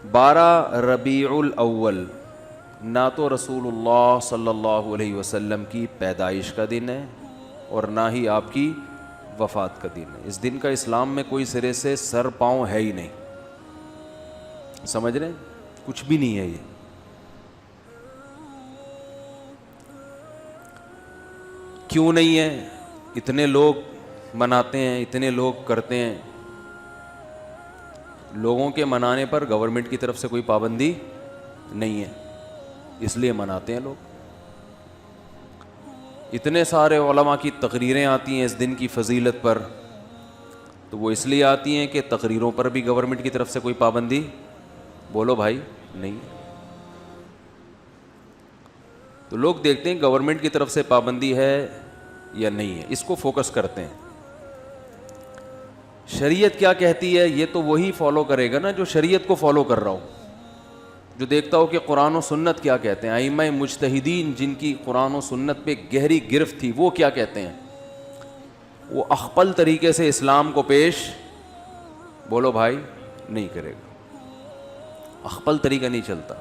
12 ربیع الاول نہ تو رسول اللہ صلی اللہ علیہ وسلم کی پیدائش کا دن ہے اور نہ ہی آپ کی وفات کا دن ہے. اس دن کا اسلام میں کوئی سرے سے سر پاؤں ہے ہی نہیں. سمجھ رہے ہیں؟ کچھ بھی نہیں ہے یہ. کیوں نہیں ہے؟ اتنے لوگ مناتے ہیں, اتنے لوگ کرتے ہیں. لوگوں کے منانے پر گورنمنٹ کی طرف سے کوئی پابندی نہیں ہے, اس لیے مناتے ہیں لوگ. اتنے سارے علماء کی تقریریں آتی ہیں اس دن کی فضیلت پر, تو وہ اس لیے آتی ہیں کہ تقریروں پر بھی گورنمنٹ کی طرف سے کوئی پابندی, بولو بھائی, نہیں. تو لوگ دیکھتے ہیں گورنمنٹ کی طرف سے پابندی ہے یا نہیں ہے, اس کو فوکس کرتے ہیں. شریعت کیا کہتی ہے یہ تو وہی فالو کرے گا نا جو شریعت کو فالو کر رہا ہو, جو دیکھتا ہو کہ قرآن و سنت کیا کہتے ہیں. ائمہ مجتہدین جن کی قرآن و سنت پہ گہری گرفت تھی وہ کیا کہتے ہیں, وہ اخپل طریقے سے اسلام کو پیش, بولو بھائی, نہیں کرے گا. اخپل طریقہ نہیں چلتا.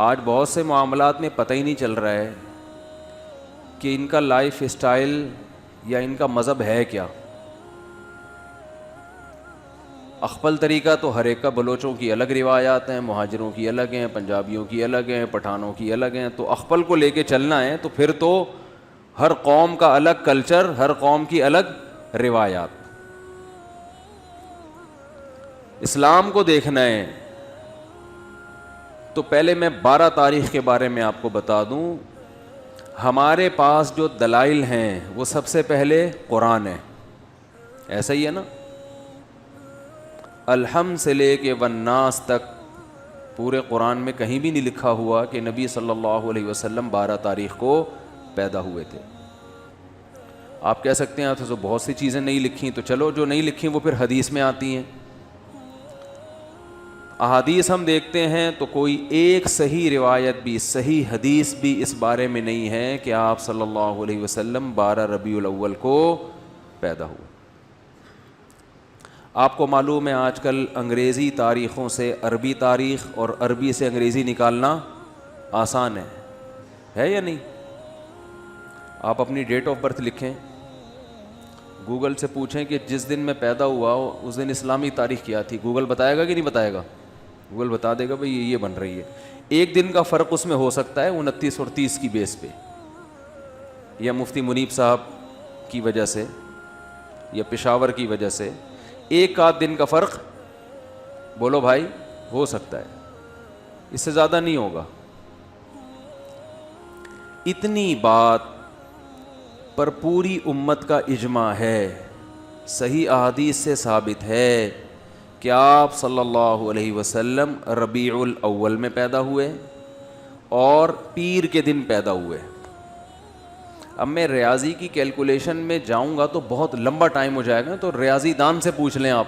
آج بہت سے معاملات میں پتہ ہی نہیں چل رہا ہے کہ ان کا لائف اسٹائل یا ان کا مذہب ہے کیا. اخپل طریقہ تو ہر ایک کا, بلوچوں کی الگ روایات ہیں, مہاجروں کی الگ ہیں, پنجابیوں کی الگ ہیں, پٹھانوں کی الگ ہیں. تو اخپل کو لے کے چلنا ہے تو پھر تو ہر قوم کا الگ کلچر, ہر قوم کی الگ روایات. اسلام کو دیکھنا ہے تو پہلے میں 12 تاریخ کے بارے میں آپ کو بتا دوں. ہمارے پاس جو دلائل ہیں وہ سب سے پہلے قرآن ہے, ایسا ہی ہے نا. الحمد سے لے کے والناس تک پورے قرآن میں کہیں بھی نہیں لکھا ہوا کہ نبی صلی اللہ علیہ وسلم 12 تاریخ کو پیدا ہوئے تھے. آپ کہہ سکتے ہیں تو بہت سی چیزیں نہیں لکھی, تو چلو جو نہیں لکھی وہ پھر حدیث میں آتی ہیں. احادیث ہم دیکھتے ہیں تو کوئی ایک صحیح روایت بھی, صحیح حدیث بھی اس بارے میں نہیں ہے کہ آپ صلی اللہ علیہ وسلم 12 ربیع الاول کو پیدا ہوئے. آپ کو معلوم ہے آج کل انگریزی تاریخوں سے عربی تاریخ اور عربی سے انگریزی نکالنا آسان ہے یا نہیں؟ آپ اپنی ڈیٹ آف برتھ لکھیں, گوگل سے پوچھیں کہ جس دن میں پیدا ہوا اس دن اسلامی تاریخ کیا تھی, گوگل بتائے گا کہ نہیں بتائے گا؟ گوگل بتا دے گا بھئی یہ بن رہی ہے. ایک دن کا فرق اس میں ہو سکتا ہے 29 اور 30 کی بیس پہ, یا مفتی منیب صاحب کی وجہ سے یا پشاور کی وجہ سے ایک آدھ دن کا فرق, بولو بھائی, ہو سکتا ہے, اس سے زیادہ نہیں ہوگا. اتنی بات پر پوری امت کا اجماع ہے, صحیح احادیث سے ثابت ہے کہ آپ صلی اللہ علیہ وسلم ربیع الاول میں پیدا ہوئے اور پیر کے دن پیدا ہوئے. اب میں ریاضی کی کیلکولیشن میں جاؤں گا تو بہت لمبا ٹائم ہو جائے گا, تو ریاضی دان سے پوچھ لیں آپ.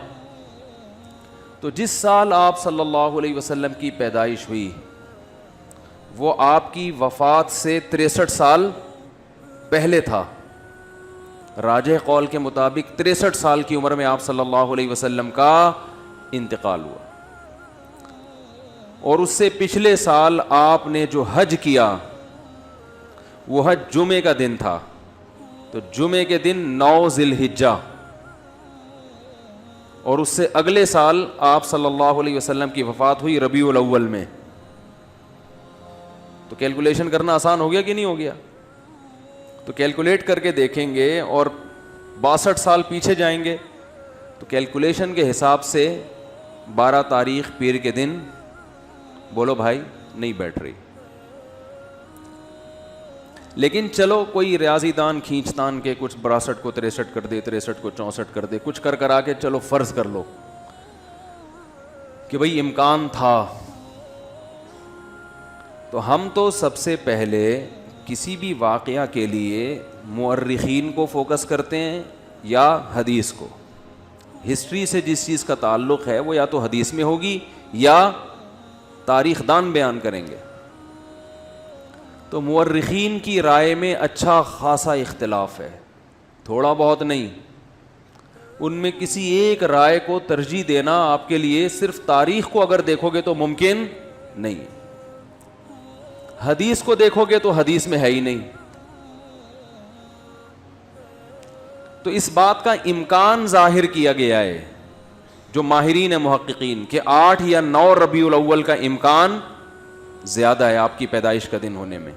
تو جس سال آپ صلی اللہ علیہ وسلم کی پیدائش ہوئی وہ آپ کی وفات سے 63 سال پہلے تھا. راجح قول کے مطابق 63 سال کی عمر میں آپ صلی اللہ علیہ وسلم کا انتقال ہوا. اور اس سے پچھلے سال آپ نے جو حج کیا وہ حج جمعے کا دن تھا, تو جمعے کے دن 9 ذی الحجہ, اور اس سے اگلے سال آپ صلی اللہ علیہ وسلم کی وفات ہوئی ربیع الاول میں. تو کیلکولیشن کرنا آسان ہو گیا کہ نہیں ہو گیا؟ تو کیلکولیٹ کر کے دیکھیں گے اور 62 سال پیچھے جائیں گے تو کیلکولیشن کے حساب سے 12 تاریخ پیر کے دن, بولو بھائی, نہیں بیٹھ رہی. لیکن چلو کوئی ریاضی دان کھینچ تان کے کچھ 62 کو 63 کر دے, 63 کو 64 کر دے, کچھ کر آ کے چلو فرض کر لو کہ بھئی امکان تھا. تو ہم تو سب سے پہلے کسی بھی واقعہ کے لیے مورخین کو فوکس کرتے ہیں یا حدیث کو. ہسٹری سے جس چیز کا تعلق ہے وہ یا تو حدیث میں ہوگی یا تاریخ دان بیان کریں گے. تو مورخین کی رائے میں اچھا خاصا اختلاف ہے, تھوڑا بہت نہیں. ان میں کسی ایک رائے کو ترجیح دینا آپ کے لیے صرف تاریخ کو اگر دیکھو گے تو ممکن نہیں ہے. حدیث کو دیکھو گے تو حدیث میں ہے ہی نہیں. تو اس بات کا امکان ظاہر کیا گیا ہے جو ماہرین محققین کہ 8 یا 9 ربیع الاول کا امکان زیادہ ہے آپ کی پیدائش کا دن ہونے میں.